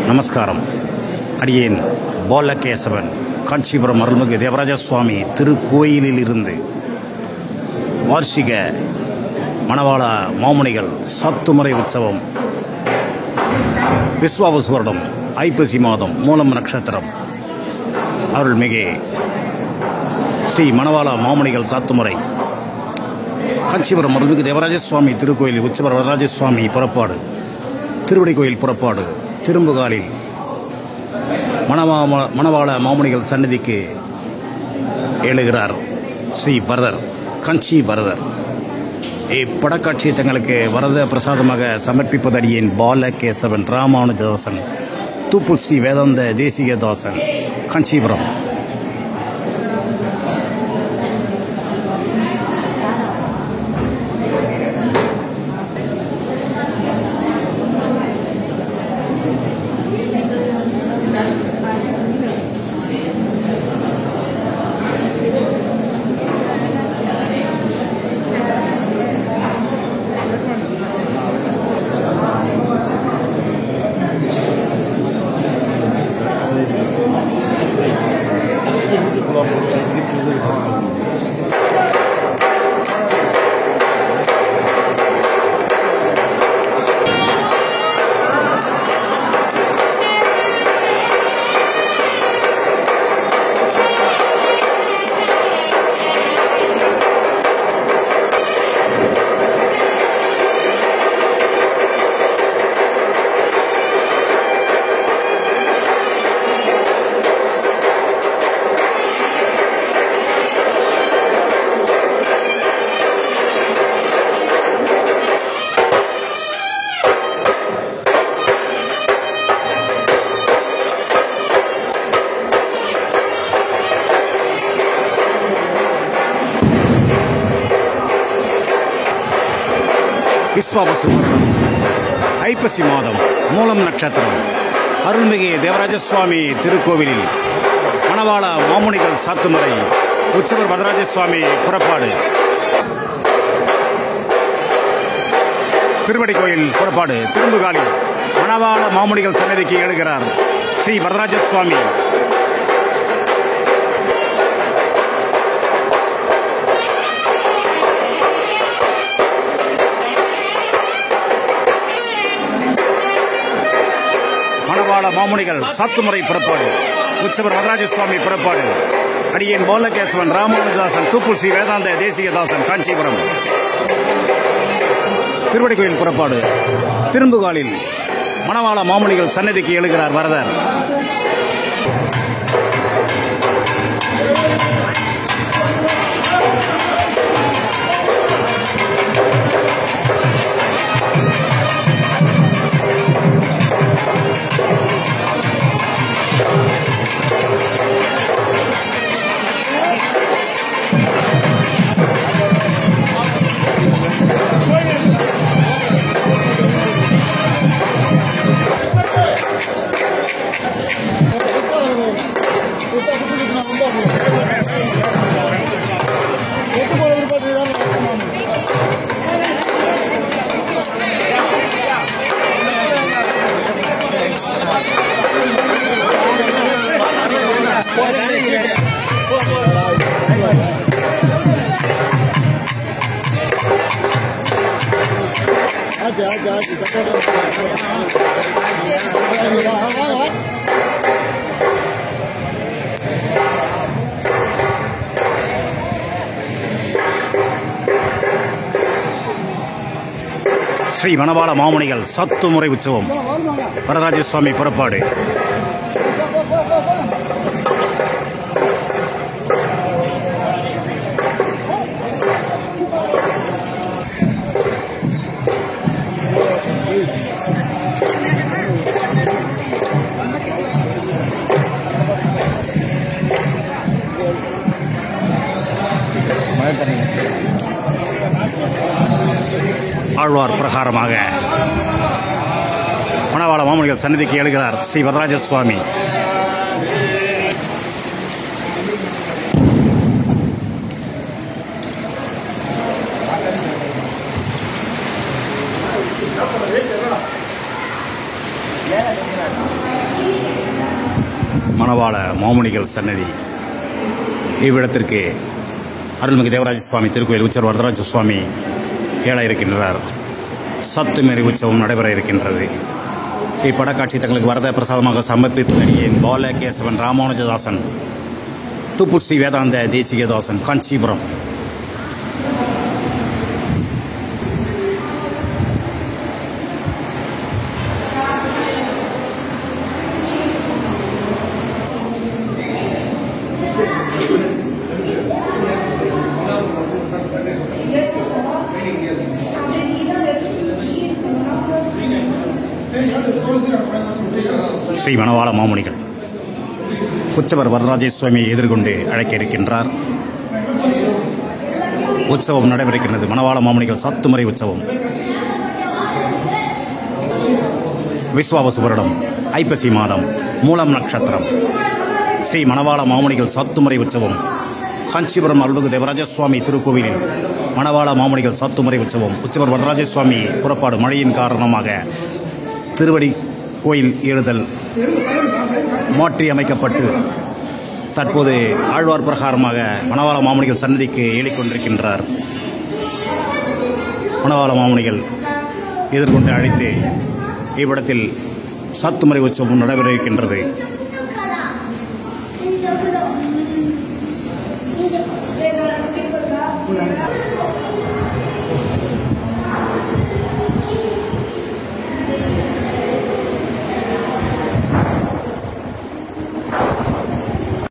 நமஸ்காரம். அடியேன் பாலகேசவன், காஞ்சிபுரம் அருள்மிகு தேவராஜ சுவாமி திருக்கோயிலில் இருந்து வார்ஷிக மணவாள மாமுனிகள் சாத்துமுறை உற்சவம் விஸ்வாவசு வருடம் ஐப்பசி மாதம் மூலம் நட்சத்திரம் அருள்மிகு ஸ்ரீ மணவாள மாமுனிகள் சாத்துமுறை காஞ்சிபுரம் அருள்மிகு தேவராஜ சுவாமி திருக்கோயில் உற்சவர் வரராஜ சுவாமி புறப்பாடு, திருவடி கோயில் புறப்பாடு, திரும்புகாலில் மணவாள மாமுனிகள் சன்னதிக்கு எழுகிறார் ஸ்ரீ வரதர், காஞ்சி வரதர். இப்படக்காட்சி தங்களுக்கு வரத பிரசாதமாக சமர்ப்பிப்பது அடியேன் பாலகேசவன் ராமானுஜதாசன், தூப்புல் ஸ்ரீ வேதாந்த தேசிகதாசன், காஞ்சிபுரம். விஸ்வாவசு வருடம் ஐப்பசி மாதம் மூலம் நட்சத்திரம் அருள்மிகு தேவராஜ சுவாமி திருக்கோவிலில் மணவாள மாமுனிகள் சாத்துமுறை உற்சவர் வரராஜ சுவாமி புறப்பாடு, திருவடி கோயில் புறப்பாடு, திரும்புகாலில் மணவாள மாமுனிகள் சன்னதிக்கு எழுகிறார் ஸ்ரீ வரராஜ சுவாமி. மணவாள மாமுனிகள் சாத்துமுறை புறப்பாடு, உற்சவர் வரராஜ சுவாமி புறப்பாடு. அடியேன் பாலகேசவன் ராமானுஜதாசன், தூப்புல் ஸ்ரீ வேதாந்த தேசிகதாசன், காஞ்சிபுரம். திருவடி கோயில் புறப்பாடு, திரும்புகாலில் மணவாள மாமுனிகள் சன்னதிக்கு எழுகிறார் வரதர். ஸ்ரீ மணவாள மாமுனிகள் சாத்துமுறை உற்சவம் வரராஜ சுவாமி புறப்பாடு. ஆழ்வார் பிரகாரமாக மணவாள மாமுனிகள் சன்னதிக்கு எழுகிறார் ஸ்ரீ வரராஜ சுவாமி. Yeah. மணவாள மாமுனிகள் சன்னதி. இவ்விடத்திற்கு அருள்மிகு தேவராஜ சுவாமி திருக்கோயில் உச்சர் வரதராஜ சுவாமி ஏழ இருக்கின்றார். சத்துமேரி உற்சவம் நடைபெற இருக்கின்றது. இப்படக்காட்சி தங்களுக்கு வரத பிரசாதமாக சமர்ப்பிப்பதன் பாலகேசவன் ராமானுஜதாசன், தூப்பு ஸ்ரீ வேதாந்த தேசிகதாசன், காஞ்சிபுரம். ஸ்ரீ மணவாள மாமுனிகள் உற்சவர் வரதராஜ சுவாமியை எதிர்கொண்டு அழைக்க இருக்கின்றார். உற்சவம் நடைபெறுகின்றது. மணவாள மாமுனிகள் சாத்துமறை உற்சவம். விஸ்வாவசு வருடம் ஐப்பசி மாதம் மூலம் நட்சத்திரம். ஸ்ரீ மணவாள மாமுனிகள் சாத்துமறை உற்சவம். காஞ்சிபுரம் அருள்மிகு தேவராஜ சுவாமி திருக்கோவிலில் மணவாள மாமுனிகள் சாத்துமறை உற்சவம். உற்சவர் வரதராஜ சுவாமி புறப்பாடு மழையின் காரணமாக திருவடி கோயில் ஏறுதல் மாற்றி அமைக்கப்பட்டு தற்போது ஆழ்வார் பிரகாரமாக மணவாள மாமுனிகள் சன்னதிக்கு ஏறிக்கொண்டிருக்கின்றார். மணவாள மாமுனிகள் எதிர்கொண்டு அழைத்து இவ்விடத்தில் சாத்துமறை உற்சவம் நடைபெற இருக்கின்றது.